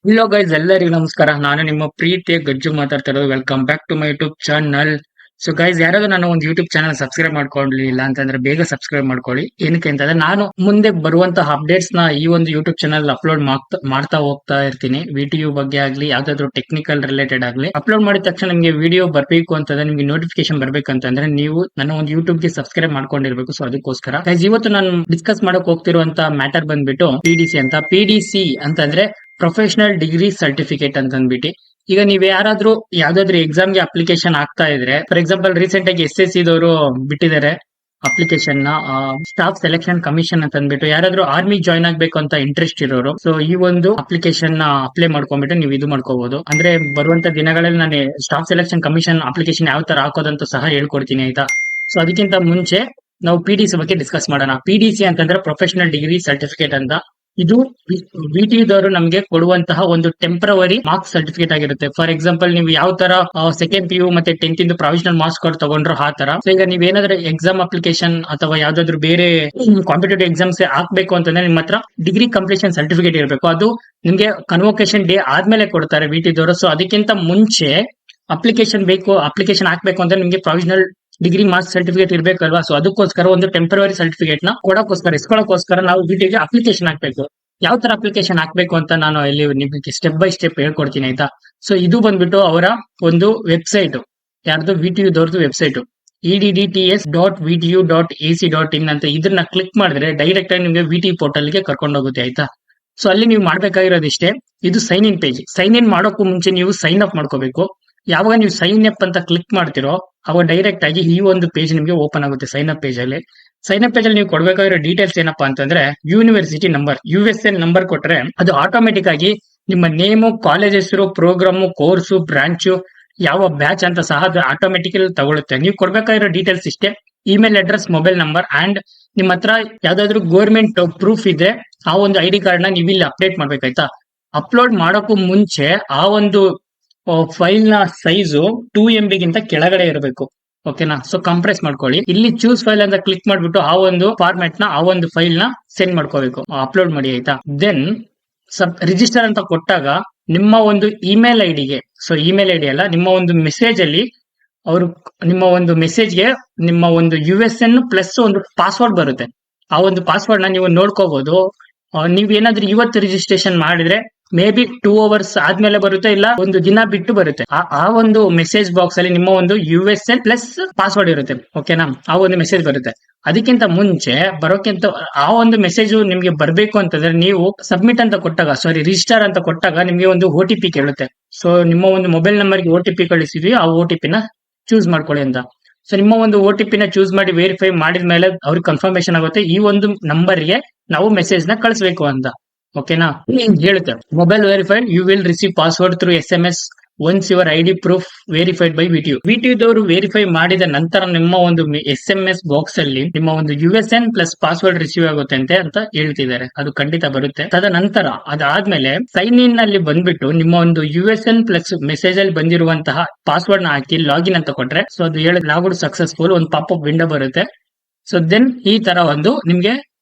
Hello guys, ಎಲ್ಲರಿಗೂ ನಮಸ್ಕಾರ. ನಾನು ನಿಮ್ಮ ಪ್ರೀತಿಯ ಗಜ್ಜು ಮಾತಾಡ್ತಾ ಇರೋದು. Welcome back to my YouTube channel. So guys, ಯಾರಾದ್ರೂ ನನ್ನ ಒಂದು ಯೂಟ್ಯೂಬ್ ಚಾನಲ್ ಸಬ್ಸ್ಕ್ರೈಬ್ ಮಾಡ್ಕೊಳ್ಳಿಲ್ಲ ಅಂತಂದ್ರೆ ಬೇಗ ಸಬ್ಸ್ಕ್ರೈಬ್ ಮಾಡ್ಕೊಳ್ಳಿ. ಏನಕ್ಕೆ ಅಂತಂದ್ರೆ ನಾನು ಮುಂದೆ ಬರುವಂತಹ ಅಪ್ಡೇಟ್ಸ್ ನ ಈ ಒಂದು ಯೂಟ್ಯೂಬ್ ಚಾನಲ್ ಅಪ್ಲೋಡ್ ಮಾಡ್ತಾ ಹೋಗ್ತಾ ಇರ್ತೀನಿ. ವಿಟಿಯು ಬಗ್ಗೆ ಆಗ್ಲಿ, ಯಾವ್ದಾದ್ರು ಟೆಕ್ನಿಕಲ್ ರಿಲೇಟೆಡ್ ಆಗ್ಲಿ ಅಪ್ಲೋಡ್ ಮಾಡಿದ ತಕ್ಷಣ ನಿಮಗೆ ವಿಡಿಯೋ ಬರ್ಬೇಕು ಅಂತಂದ್ರೆ, ನಿಮಗೆ ನೋಟಿಫಿಕೇಶನ್ ಬರ್ಬೇಕಂತಂದ್ರೆ ನೀವು ನನ್ನ ಒಂದು ಯೂಟ್ಯೂಬ್ ಗೆ ಸಬ್ಸ್ಕ್ರೈಬ್ ಮಾಡ್ಕೊಂಡಿರ್ಬೇಕು. ಸೊ ಅದಕ್ಕೋಸ್ಕರ ಗೈಸ್, ಇವತ್ತು ನಾನು ಡಿಸ್ಕಸ್ ಮಾಡಕ್ ಹೋಗ್ತಿರುವಂತ ಮ್ಯಾಟರ್ ಬಂದ್ಬಿಟ್ಟು ಪಿಡಿಸಿ ಅಂತ. ಪಿಡಿಸಿ ಅಂತಂದ್ರೆ ಪ್ರೊಫೆಷನಲ್ ಡಿಗ್ರಿ ಸರ್ಟಿಫಿಕೇಟ್ ಅಂತ ಅಂದ್ಬಿಟ್ಟು. ಈಗ ನೀವ್ ಯಾರಾದ್ರೂ ಯಾವ್ದಾದ್ರು ಎಕ್ಸಾಮ್ಗೆ ಅಪ್ಲಿಕೇಶನ್ ಆಗ್ತಾ ಇದ್ರೆ, ಫಾರ್ ಎಕ್ಸಾಂಪಲ್ ರೀಸೆಂಟ್ ಆಗಿ SSC ದವರು ಬಿಟ್ಟಿದ್ದಾರೆ ಅಪ್ಲಿಕೇಶನ್ ನ, ಸ್ಟಾಫ್ ಸೆಲೆಕ್ಷನ್ ಕಮಿಷನ್ ಅಂತ ಅಂದ್ಬಿಟ್ಟು. ಯಾರಾದ್ರೂ ಆರ್ಮಿ ಜಾಯ್ನ್ ಆಗ್ಬೇಕು ಅಂತ ಇಂಟ್ರೆಸ್ಟ್ ಇರೋರು ಸೊ ಈ ಒಂದು ಅಪ್ಲಿಕೇಶನ್ ನ ಅಪ್ಲೈ ಮಾಡ್ಕೊಂಡ್ಬಿಟ್ಟು ನೀವು ಇದು ಮಾಡ್ಕೋಬಹುದು. ಅಂದ್ರೆ ಬರುವಂತ ದಿನಗಳಲ್ಲಿ ನಾನು ಸ್ಟಾಫ್ ಸೆಲೆಕ್ಷನ್ ಕಮಿಷನ್ ಅಪ್ಲಿಕೇಶನ್ ಯಾವ ತರ ಹಾಕೋದಂತ ಸಹ ಹೇಳ್ಕೊಡ್ತೀನಿ, ಆಯ್ತಾ. ಸೊ ಅದಕ್ಕಿಂತ ಮುಂಚೆ ನಾವು PDC ಬಗ್ಗೆ ಡಿಸ್ಕಸ್ ಮಾಡೋಣ. PDC ಅಂತಂದ್ರೆ ಪ್ರೊಫೆಷನಲ್ ಡಿಗ್ರಿ ಸರ್ಟಿಫಿಕೇಟ್ ಅಂತ. ಇದು ವಿಟಿದವರು ನಮಗೆ ಕೊಡುವಂತಹ ಒಂದು ಟೆಂಪರವರಿ ಮಾರ್ಕ್ಸ್ ಸರ್ಟಿಫಿಕೇಟ್ ಆಗಿರುತ್ತೆ. ಫಾರ್ ಎಕ್ಸಾಂಪಲ್, ನೀವು ಯಾವ ತರ ಸೆಕೆಂಡ್ PU ಮತ್ತೆ 10th ಇಂದು ಪ್ರಾವಿಷನಲ್ ಮಾರ್ಕ್ಸ್ ಕಾರ್ಡ್ ತಗೊಂಡ್ರು ಆ ತರ. ಸೊ ಈಗ ನೀವೇನಾದ್ರೂ ಎಕ್ಸಾಮ್ ಅಪ್ಲಿಕೇಶನ್ ಅಥವಾ ಯಾವ್ದಾದ್ರು ಬೇರೆ ಕಾಂಪಿಟೇಟಿವ್ ಎಕ್ಸಾಮ್ಸ್ ಹಾಕ್ಬೇಕು ಅಂತಂದ್ರೆ ನಿಮ್ಮ ಹತ್ರ ಡಿಗ್ರಿ ಕಂಪ್ಲೀಷನ್ ಸರ್ಟಿಫಿಕೇಟ್ ಇರಬೇಕು. ಅದು ನಿಮ್ಗೆ ಕನ್ವೊಕೇಶನ್ ಡೇ ಆದ್ಮೇಲೆ ಕೊಡ್ತಾರೆ ವಿಟಿದವರು. ಸೊ ಅದಕ್ಕಿಂತ ಮುಂಚೆ ಅಪ್ಲಿಕೇಶನ್ ಹಾಕ್ಬೇಕು ಅಂದ್ರೆ ನಿಮ್ಗೆ ಪ್ರಾವಿಷನಲ್ ಡಿಗ್ರಿ ಮಾರ್ಕ್ಸ್ ಸರ್ಟಿಫಿಕೇಟ್ ಇರ್ಬೇಕಲ್ವಾ. ಸೊ ಅದಕ್ಕೋಸ್ಕರ ಒಂದು ಟೆಂಪರರಿ ಸರ್ಟಿಫಿಕೇಟ್ ನ ಇಸ್ಕೊಳ್ಳೋಕೋಸ್ಕರ ನಾವು ವಿಟಿಗೆ ಅಪ್ಲಿಕೇಶನ್ ಹಾಕ್ಬೇಕು. ಯಾವ ತರ ಅಪ್ಲಿಕೇಶನ್ ಹಾಕ್ಬೇಕು ಅಂತ ನಾನು ಇಲ್ಲಿ ನಿಮಗೆ ಸ್ಟೆಪ್ ಬೈ ಸ್ಟೆಪ್ ಹೇಳ್ಕೊಡ್ತೀನಿ, ಆಯ್ತಾ. ಸೊ ಇದು ಬಂದ್ಬಿಟ್ಟು ಅವರ ಒಂದು ವೆಬ್ಸೈಟ್, ಯಾರ್ದು ವಿಟಿಯುದವ್ರದ್ದು ವೆಬ್ಸೈಟ್, edts.vtu.ac.in ಅಂತ. ಇದನ್ನ ಕ್ಲಿಕ್ ಮಾಡಿದ್ರೆ ಡೈರೆಕ್ಟ್ ಆಗಿ ನಿಮಗೆ ವಿಟಿ ಪೋರ್ಟಲ್ ಗೆ ಕರ್ಕೊಂಡು ಹೋಗುತ್ತೆ, ಆಯ್ತಾ. ಸೊ ಅಲ್ಲಿ ನೀವು ಮಾಡ್ಬೇಕಾಗಿರೋದಿಷ್ಟೇ, ಇದು sign in page. Sign in ಮಾಡೋಕ್ಕೂ ಮುಂಚೆ ನೀವು ಸೈನ್ ಅಪ್ ಮಾಡ್ಕೋಬೇಕು. ಯಾವಾಗ ನೀವು ಸೈನ್ ಅಪ್ ಅಂತ ಕ್ಲಿಕ್ ಮಾಡ್ತಿರೋ ಅವಾಗ ಡೈರೆಕ್ಟ್ ಆಗಿ ಈ ಒಂದು ಪೇಜ್ ನಿಮಗೆ ಓಪನ್ ಆಗುತ್ತೆ. ಸೈನ್ ಅಪ್ ಪೇಜ್ ಅಲ್ಲಿ ನೀವು ಕೊಡ್ಬೇಕಾಗಿರೋ ಡೀಟೇಲ್ಸ್ ಏನಪ್ಪಾ ಅಂತಂದ್ರೆ, ಯೂನಿವರ್ಸಿಟಿ ನಂಬರ್, USN ನಂಬರ್ ಕೊಟ್ರೆ ಅದು ಆಟೋಮೆಟಿಕ್ ಆಗಿ ನಿಮ್ಮ ನೇಮು, ಕಾಲೇಜ್ ಹೆಸರು, ಪ್ರೋಗ್ರಾಮು, ಕೋರ್ಸು, ಬ್ರಾಂಚು, ಯಾವ ಬ್ಯಾಚ್ ಅಂತ ಸಹ ಅದು ಆಟೋಮೆಟಿಕಲಿ ತಗೊಳುತ್ತೆ. ನೀವು ಕೊಡ್ಬೇಕಾಗಿರೋ ಡೀಟೇಲ್ಸ್ ಇಷ್ಟೇ: email address, mobile number, and ನಿಮ್ಮ ಹತ್ರ ಯಾವ್ದಾದ್ರು ಗೌರ್ಮೆಂಟ್ ಪ್ರೂಫ್ ಇದ್ರೆ ಆ ಒಂದು ID ಕಾರ್ಡ್ ನ ನೀವು ಇಲ್ಲಿ ಅಪ್ಡೇಟ್ ಮಾಡ್ಬೇಕಾಯ್ತಾ. ಅಪ್ಲೋಡ್ ಮಾಡೋಕ್ಕೂ ಮುಂಚೆ ಆ ಒಂದು ಫೈಲ್ ನ ಸೈಜು 2 MB ಗಿಂತ ಕೆಳಗಡೆ ಇರಬೇಕು, ಓಕೆನಾ. ಸೊ ಕಂಪ್ರೆಸ್ ಮಾಡ್ಕೊಳ್ಳಿ. ಇಲ್ಲಿ ಚೂಸ್ ಫೈಲ್ ಅಂತ ಕ್ಲಿಕ್ ಮಾಡ್ಬಿಟ್ಟು ಆ ಒಂದು ಫಾರ್ಮ್ಯಾಟ್ ನ, ಆ ಒಂದು ಫೈಲ್ ನ ಸೆಂಡ್ ಮಾಡ್ಕೋಬೇಕು, ಅಪ್ಲೋಡ್ ಮಾಡಿ, ಆಯ್ತಾ. ದೆನ್ ರಿಜಿಸ್ಟರ್ ಅಂತ ಕೊಟ್ಟಾಗ ನಿಮ್ಮ ಒಂದು ಇಮೇಲ್ ಐಡಿಗೆ, ಸೊ ಇಮೇಲ್ ಐಡಿ ಅಲ್ಲ, ನಿಮ್ಮ ಒಂದು ಮೆಸೇಜ್ ಅಲ್ಲಿ ಅವರು ನಿಮ್ಮ ಒಂದು ಮೆಸೇಜ್ಗೆ ನಿಮ್ಮ ಒಂದು USN ಪ್ಲಸ್ ಒಂದು ಪಾಸ್ವರ್ಡ್ ಬರುತ್ತೆ. ಆ ಒಂದು ಪಾಸ್ವರ್ಡ್ ನ ನೀವು ನೋಡ್ಕೋಬಹುದು. ನೀವೇನಾದ್ರೂ ಇವತ್ತು ರಿಜಿಸ್ಟ್ರೇಷನ್ ಮಾಡಿದ್ರೆ ಮೇ ಬಿ 2 hours ಆದ್ಮೇಲೆ ಬರುತ್ತೆ, ಇಲ್ಲ ಒಂದು ದಿನ ಬಿಟ್ಟು ಬರುತ್ತೆ. ಆ ಒಂದು ಮೆಸೇಜ್ ಬಾಕ್ಸ್ ಅಲ್ಲಿ ನಿಮ್ಮ ಒಂದು USN ಪ್ಲಸ್ ಪಾಸ್ವರ್ಡ್ ಇರುತ್ತೆ, ಓಕೆನಾ. ಆ ಒಂದು ಮೆಸೇಜ್ ಬರುತ್ತೆ. ಅದಕ್ಕಿಂತ ಮುಂಚೆ ಬರೋಕ್ಕಿಂತ ಆ ಒಂದು ಮೆಸೇಜ್ ನಿಮ್ಗೆ ಬರ್ಬೇಕು ಅಂತಂದ್ರೆ ನೀವು ಸಬ್ಮಿಟ್ ಅಂತ ಕೊಟ್ಟಾಗ, ಸಾರಿ ರಿಜಿಸ್ಟರ್ ಅಂತ ಕೊಟ್ಟಾಗ ನಿಮ್ಗೆ ಒಂದು OTP ಕೇಳುತ್ತೆ. ಸೊ ನಿಮ್ಮ ಒಂದು ಮೊಬೈಲ್ ನಂಬರ್ಗೆ OTP ಕಳಿಸಿದ್ವಿ, ಆ OTP ನ ಚೂಸ್ ಮಾಡ್ಕೊಳ್ಳಿ ಅಂತ. ಸೊ ನಿಮ್ಮ ಒಂದು OTP ನ ಚೂಸ್ ಮಾಡಿ ವೆರಿಫೈ ಮಾಡಿದ ಮೇಲೆ ಅವ್ರಿಗೆ ಕನ್ಫರ್ಮೇಶನ್ ಆಗುತ್ತೆ ಈ ಒಂದು ನಂಬರ್ಗೆ ನಾವು ಮೆಸೇಜ್ ನ ಕಳಿಸ್ಬೇಕು ಅಂತ, ಓಕೆನಾ. ಹೇಳುತ್ತೆ, mobile verified, you will receive password through SMS once your ID proof verified by ವಿಟಿಯುದವರು ವೆರಿಫೈ ಮಾಡಿದ ನಂತರ ನಿಮ್ಮ ಒಂದು SMS ಬಾಕ್ಸ್ ಅಲ್ಲಿ ನಿಮ್ಮ ಒಂದು USN ಪ್ಲಸ್ ಪಾಸ್ವರ್ಡ್ ರಿಸೀವ್ ಆಗುತ್ತೆ ಅಂತ ಹೇಳ್ತಿದ್ದಾರೆ. ಅದು ಖಂಡಿತ ಬರುತ್ತೆ. ತದನಂತರ ಅದಾದ್ಮೇಲೆ ಸೈನ್ ಇನ್ ಅಲ್ಲಿ ಬಂದ್ಬಿಟ್ಟು ನಿಮ್ಮ ಒಂದು USN ಪ್ಲಸ್ ಮೆಸೇಜ್ ಅಲ್ಲಿ ಬಂದಿರುವಂತಹ ಪಾಸ್ವರ್ಡ್ ನ ಹಾಕಿ ಲಾಗಿನ್ ಅಂತ ಕೊಟ್ರೆ, ಸೊ ಅದು ಲಾಗ್ಔಟ್ ಸಕ್ಸಸ್ಫುಲ್, ಒಂದು ಪಾಪ್ ವಿಂಡೋ ಬರುತ್ತೆ. ಸೊ ದೆನ್ ಈ ತರ ಒಂದು ನಿಮ್ಗೆ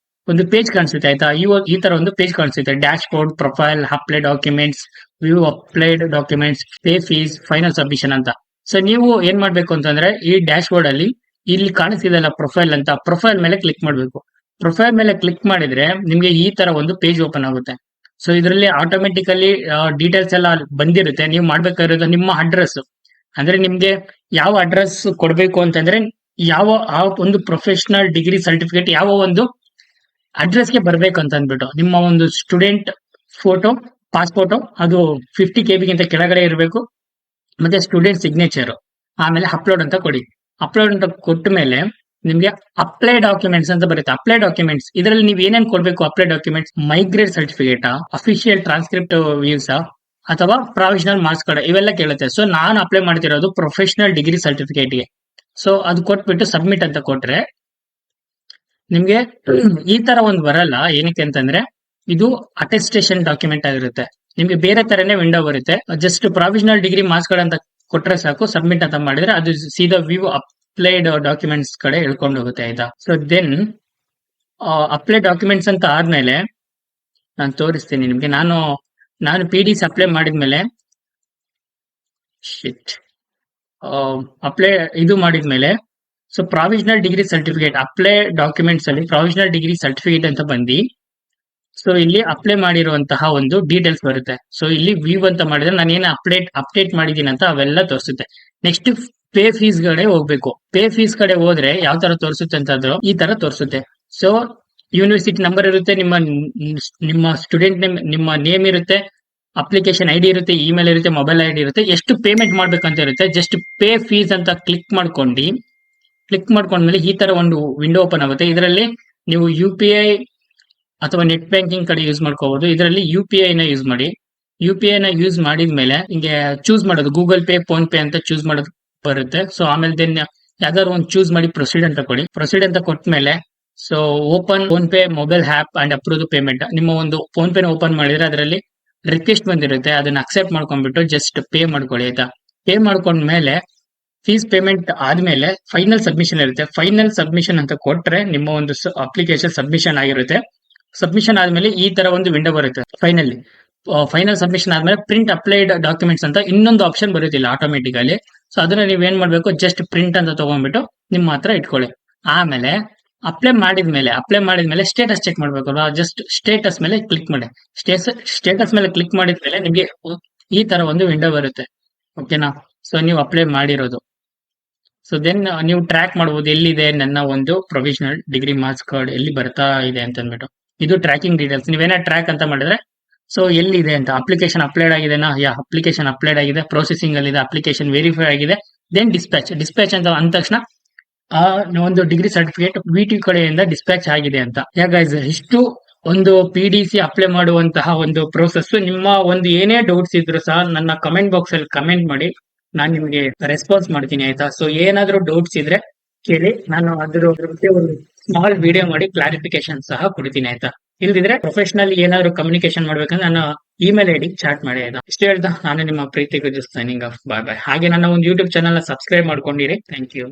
ಒಂದು ಪೇಜ್ ಕಾಣಿಸುತ್ತೆ, ಆಯ್ತಾ. ಈ ತರ ಒಂದು ಪೇಜ್ ಕಾಣಿಸುತ್ತೆ: dash board, profile, apply documents, view applied documents, pay fees, final submission ಅಂತ. ಸೊ ನೀವು ಏನ್ ಮಾಡ್ಬೇಕು ಅಂತಂದ್ರೆ, ಈ ಡ್ಯಾಶ್ ಬೋರ್ಡ್ ಅಲ್ಲಿ ಇಲ್ಲಿ ಕಾಣಿಸ್ತಿದೆಲ್ಲ ಪ್ರೊಫೈಲ್ ಅಂತ, ಪ್ರೊಫೈಲ್ ಮೇಲೆ ಕ್ಲಿಕ್ ಮಾಡ್ಬೇಕು. ಪ್ರೊಫೈಲ್ ಮೇಲೆ ಕ್ಲಿಕ್ ಮಾಡಿದ್ರೆ ನಿಮ್ಗೆ ಈ ತರ ಒಂದು ಪೇಜ್ ಓಪನ್ ಆಗುತ್ತೆ. ಸೊ ಇದರಲ್ಲಿ ಆಟೋಮೆಟಿಕಲಿ ಡೀಟೇಲ್ಸ್ ಎಲ್ಲ ಬಂದಿರುತ್ತೆ. ನೀವು ಮಾಡ್ಬೇಕಾಗಿರೋದು ನಿಮ್ಮ ಅಡ್ರೆಸ್, ಅಂದ್ರೆ ನಿಮ್ಗೆ ಯಾವ ಅಡ್ರೆಸ್ ಕೊಡ್ಬೇಕು ಅಂತಂದ್ರೆ, ಯಾವ ಆ ಒಂದು ಪ್ರೊಫೆಷನಲ್ ಡಿಗ್ರಿ ಸರ್ಟಿಫಿಕೇಟ್ ಯಾವ ಒಂದು ಅಡ್ರೆಸ್ಗೆ ಬರ್ಬೇಕು ಅಂತ ಅಂದ್ಬಿಟ್ಟು ನಿಮ್ಮ ಒಂದು ಸ್ಟೂಡೆಂಟ್ ಫೋಟೋ, ಪಾಸ್ಪೋರ್ಟು, ಅದು 50 KB ಗಿಂತ ಕೆಳಗಡೆ ಇರಬೇಕು. ಮತ್ತೆ ಸ್ಟೂಡೆಂಟ್ ಸಿಗ್ನೇಚರ್, ಆಮೇಲೆ ಅಪ್ಲೋಡ್ ಅಂತ ಕೊಡಿ. ಅಪ್ಲೋಡ್ ಅಂತ ಕೊಟ್ಟ ಮೇಲೆ ನಿಮ್ಗೆ ಅಪ್ಲೈ ಡಾಕ್ಯುಮೆಂಟ್ಸ್ ಅಂತ ಬರುತ್ತೆ. ಅಪ್ಲೈ ಡಾಕ್ಯುಮೆಂಟ್ಸ್ ಇದರಲ್ಲಿ ನೀವು ಏನೇನ್ ಕೊಡ್ಬೇಕು? Apply documents migrate certificate, official transcript views ಅಥವಾ ಪ್ರಾವಿಷನಲ್ ಮಾರ್ಕ್ಸ್ ಕಾರ್ಡ್, ಇವೆಲ್ಲ ಕೇಳುತ್ತೆ. ಸೊ ನಾನು ಅಪ್ಲೈ ಮಾಡ್ತಿರೋದು ಪ್ರೊಫೆಷನಲ್ ಡಿಗ್ರಿ ಸರ್ಟಿಫಿಕೇಟ್ಗೆ. ಸೊ ಅದು ಕೊಟ್ಬಿಟ್ಟು ಸಬ್ಮಿಟ್ ಅಂತ ಕೊಟ್ರೆ ನಿಮ್ಗೆ ಈ ತರ ಒಂದು ಬರಲ್ಲ. ಏನಕ್ಕೆ ಅಂತಂದ್ರೆ ಇದು ಅಟೆಸ್ಟೇಷನ್ ಡಾಕ್ಯುಮೆಂಟ್ ಆಗಿರುತ್ತೆ. ನಿಮ್ಗೆ ಬೇರೆ ತರನೇ ವಿಂಡೋ ಬರುತ್ತೆ. Just provisional degree marks card ಅಂತ ಕೊಟ್ರೆ ಸಾಕು, ಸಬ್ಮಿಟ್ ಅಂತ ಮಾಡಿದ್ರೆ ಅದು ಸೀದಾ ವ್ಯೂ ಅಪ್ಲೈಡ್ ಡಾಕ್ಯುಮೆಂಟ್ಸ್ ಕಡೆ ಹೇಳ್ಕೊಂಡು ಹೋಗುತ್ತೆ, ಆಯ್ತಾ. ಸೊ ದೆನ್ ಅಪ್ಲೈ ಡಾಕ್ಯುಮೆಂಟ್ಸ್ ಅಂತ ಆದ್ಮೇಲೆ ನಾನು ತೋರಿಸ್ತೀನಿ ನಿಮ್ಗೆ. ನಾನು ನಾನು PDC ಅಪ್ಲೈ ಮಾಡಿದ್ಮೇಲೆ ಶಿಟ್ ಅಪ್ಲೈ ಇದು ಮಾಡಿದ್ಮೇಲೆ so provisional degree certificate apply documents ಅಲ್ಲಿ ಪ್ರಾವಿಷನಲ್ ಡಿಗ್ರಿ ಸರ್ಟಿಫಿಕೇಟ್ ಅಂತ ಬಂದು ಸೊ ಇಲ್ಲಿ ಅಪ್ಲೈ ಮಾಡಿರುವಂತಹ ಒಂದು ಡೀಟೇಲ್ಸ್ ಬರುತ್ತೆ. ಸೊ ಇಲ್ಲಿ ವ್ಯೂ ಅಂತ ಮಾಡಿದ್ರೆ ನಾನು ಏನು ಅಪ್ಡೇಟ್ ಮಾಡಿದೀನಿ ಅಂತ ಅವೆಲ್ಲ ತೋರಿಸುತ್ತೆ. ನೆಕ್ಸ್ಟ್ ಪೇ ಫೀಸ್ ಕಡೆ ಹೋಗ್ಬೇಕು. ಪೇ ಫೀಸ್ ಕಡೆ ಹೋದ್ರೆ ಯಾವ ತರ ತೋರಿಸುತ್ತೆ ಅಂತಂದ್ರು ಈ ತರ ತೋರಿಸುತ್ತೆ. ಸೊ ಯೂನಿವರ್ಸಿಟಿ ನಂಬರ್ ಇರುತ್ತೆ, ನಿಮ್ಮ ಸ್ಟೂಡೆಂಟ್ ನೇಮ್, ನಿಮ್ಮ ನೇಮ್ ಇರುತ್ತೆ, ಅಪ್ಲಿಕೇಶನ್ ID ಇರುತ್ತೆ, ಇಮೇಲ್ ಇರುತ್ತೆ, ಮೊಬೈಲ್ ID ಇರುತ್ತೆ, ಎಷ್ಟು ಪೇಮೆಂಟ್ ಮಾಡ್ಬೇಕಂತ ಇರುತ್ತೆ. ಜಸ್ಟ್ ಪೇ ಫೀಸ್ ಅಂತ ಕ್ಲಿಕ್ ಮಾಡ್ಕೊಂಡ್ಮೇಲೆ ಈ ತರ ಒಂದು ವಿಂಡೋ ಓಪನ್ ಆಗುತ್ತೆ. ಇದರಲ್ಲಿ ನೀವು UPI ಅಥವಾ ನೆಟ್ ಬ್ಯಾಂಕಿಂಗ್ ಕಡೆ ಯೂಸ್ ಮಾಡ್ಕೋಬಹುದು. ಇದರಲ್ಲಿ UPI ನ ಯೂಸ್ ಮಾಡಿ. UPI ನ ಯೂಸ್ ಮಾಡಿದ್ಮೇಲೆ ಹಿಂಗೆ ಚೂಸ್ ಮಾಡೋದು ಗೂಗಲ್ ಪೇ, ಫೋನ್ ಪೇ ಅಂತ ಚೂಸ್ ಮಾಡೋದು ಬರುತ್ತೆ. ಸೊ ಆಮೇಲೆ ದೆನ್ ಯಾವ್ದಾದ್ರು ಒಂದು ಚೂಸ್ ಮಾಡಿ ಪ್ರೊಸೀಡ್ ಅಂತ ಕೊಡಿ. ಪ್ರೊಸೀಡ್ ಅಂತ ಕೊಟ್ಮೇಲೆ so open PhonePe mobile app and approve payment. ನಿಮ್ಮ ಒಂದು ಫೋನ್ ಪೇನ ಓಪನ್ ಮಾಡಿದ್ರೆ ಅದರಲ್ಲಿ ರಿಕ್ವೆಸ್ಟ್ ಬಂದಿರುತ್ತೆ, ಅದನ್ನ ಅಕ್ಸೆಪ್ಟ್ ಮಾಡ್ಕೊಂಡ್ಬಿಟ್ಟು ಜಸ್ಟ್ ಪೇ ಮಾಡ್ಕೊಳ್ಳಿ ಆಯ್ತಾ. ಪೇ ಮಾಡ್ಕೊಂಡ್ಮೇಲೆ ಫೀಸ್ ಪೇಮೆಂಟ್ ಆದ್ಮೇಲೆ ಫೈನಲ್ ಸಬ್ಮಿಷನ್ ಇರುತ್ತೆ. ಫೈನಲ್ ಸಬ್ಮಿಷನ್ ಅಂತ ಕೊಟ್ರೆ ನಿಮ್ಮ ಒಂದು ಅಪ್ಲಿಕೇಶನ್ ಸಬ್ಮಿಷನ್ ಆಗಿರುತ್ತೆ. ಸಬ್ಮಿಷನ್ ಆದ್ಮೇಲೆ ಈ ತರ ಒಂದು ವಿಂಡೋ ಬರುತ್ತೆ. ಫೈನಲ್ ಸಬ್ಮಿಷನ್ ಆದ್ಮೇಲೆ ಪ್ರಿಂಟ್ ಅಪ್ಲೈಡ್ ಡಾಕ್ಯುಮೆಂಟ್ಸ್ ಅಂತ ಇನ್ನೊಂದು ಆಪ್ಷನ್ ಬರುತ್ತಿಲ್ಲ ಆಟೋಮೆಟಿಕಲಿ. ಸೊ ಅದನ್ನ ನೀವ್ ಏನ್ ಮಾಡ್ಬೇಕು, ಜಸ್ಟ್ ಪ್ರಿಂಟ್ ಅಂತ ತಗೊಂಡ್ಬಿಟ್ಟು ನಿಮ್ಮ ಹತ್ರ ಇಟ್ಕೊಳ್ಳಿ. ಆಮೇಲೆ ಅಪ್ಲೈ ಮಾಡಿದ್ಮೇಲೆ ಸ್ಟೇಟಸ್ ಚೆಕ್ ಮಾಡ್ಬೇಕು. ಜಸ್ಟ್ ಸ್ಟೇಟಸ್ ಮೇಲೆ ಕ್ಲಿಕ್ ಮಾಡಿ. ಸ್ಟೇಟಸ್ ಮೇಲೆ ಕ್ಲಿಕ್ ಮಾಡಿದ್ಮೇಲೆ ನಿಮ್ಗೆ ಈ ತರ ಒಂದು ವಿಂಡೋ ಬರುತ್ತೆ. ಓಕೆನಾ. ಸೊ ನೀವು ಅಪ್ಲೈ ಮಾಡಿರೋದು. ಸೊ ದೆನ್ ನೀವು ಟ್ರ್ಯಾಕ್ ಮಾಡಬಹುದು ಎಲ್ಲಿದೆ ನನ್ನ ಒಂದು ಪ್ರೊವಿಷನಲ್ ಡಿಗ್ರಿ ಮಾರ್ಕ್ಸ್ ಕಾರ್ಡ್ ಎಲ್ಲಿ ಬರ್ತಾ ಇದೆ ಅಂತ ಅಂದ್ಬಿಟ್ಟು. ಇದು ಟ್ರ್ಯಾಕಿಂಗ್ ಡೀಟೇಲ್ಸ್. ನೀವೇನ ಟ್ರ್ಯಾಕ್ ಅಂತ ಮಾಡಿದ್ರೆ ಸೊ ಎಲ್ಲಿದೆ ಅಂತ, ಅಪ್ಲಿಕೇಶನ್ ಅಪ್ಲೈಡ್ ಆಗಿದೆನಾ, ಅಪ್ಲಿಕೇಶನ್ ಅಪ್ಲೈಡ್ ಆಗಿದೆ, ಪ್ರೊಸೆಸಿಂಗ್ ಅಲ್ಲಿ ಇದೆ, ಅಪ್ಲಿಕೇಶನ್ ವೆರಿಫೈ ಆಗಿದೆ, ದೆನ್ ಡಿಸ್ಪ್ಯಾಚ್ ಅಂತ ಅಂದ ತಕ್ಷಣ ಆ ಒಂದು ಡಿಗ್ರಿ ಸರ್ಟಿಫಿಕೇಟ್ VT ಕಡೆಯಿಂದ ಡಿಸ್ಪ್ಯಾಚ್ ಆಗಿದೆ ಅಂತ. ಗೈಸ್, ಇಷ್ಟು ಒಂದು PDC ಅಪ್ಲೈ ಮಾಡುವಂತಹ ಒಂದು ಪ್ರೋಸೆಸ್. ನಿಮ್ಮ ಒಂದು ಏನೇ ಡೌಟ್ಸ್ ಇದ್ರು ಸಹ ನನ್ನ ಕಮೆಂಟ್ ಬಾಕ್ಸ್ ಅಲ್ಲಿ ಕಮೆಂಟ್ ಮಾಡಿ, ನಾನು ನಿಮ್ಗೆ ರೆಸ್ಪಾನ್ಸ್ ಮಾಡ್ತೀನಿ ಆಯ್ತಾ. ಸೊ ಏನಾದ್ರೂ ಡೌಟ್ಸ್ ಇದ್ರೆ ಕೇಳಿ, ನಾನು ಅದ್ರ ಬಗ್ಗೆ ಒಂದು ಸ್ಮಾಲ್ ವಿಡಿಯೋ ಮಾಡಿ ಕ್ಲಾರಿಫಿಕೇಶನ್ ಸಹ ಕೊಡ್ತೀನಿ ಆಯ್ತಾ. ಇಲ್ದಿದ್ರೆ ಪ್ರೊಫೆಷನಲ್ ಏನಾದ್ರು ಕಮ್ಯುನಿಕೇಶನ್ ಮಾಡ್ಬೇಕಂದ್ರೆ ನನ್ನ ಇಮೇಲ್ ID ಚಾಟ್ ಮಾಡಿ ಆಯ್ತಾ. ಇಷ್ಟು ಹೇಳ್ತಾ ನಾನು ನಿಮ್ಮ ಪ್ರೀತಿ ಸೈನಿಂಗ್ ಆಫ್. ಬಾಯ್ ಬಾಯ್. ಹಾಗೆ ನನ್ನ ಒಂದು YouTube ಚಾನಲ್ ನ ಸಬ್ಸ್ಕ್ರೈಬ್ ಮಾಡ್ಕೊಂಡಿರಿ. Thank you.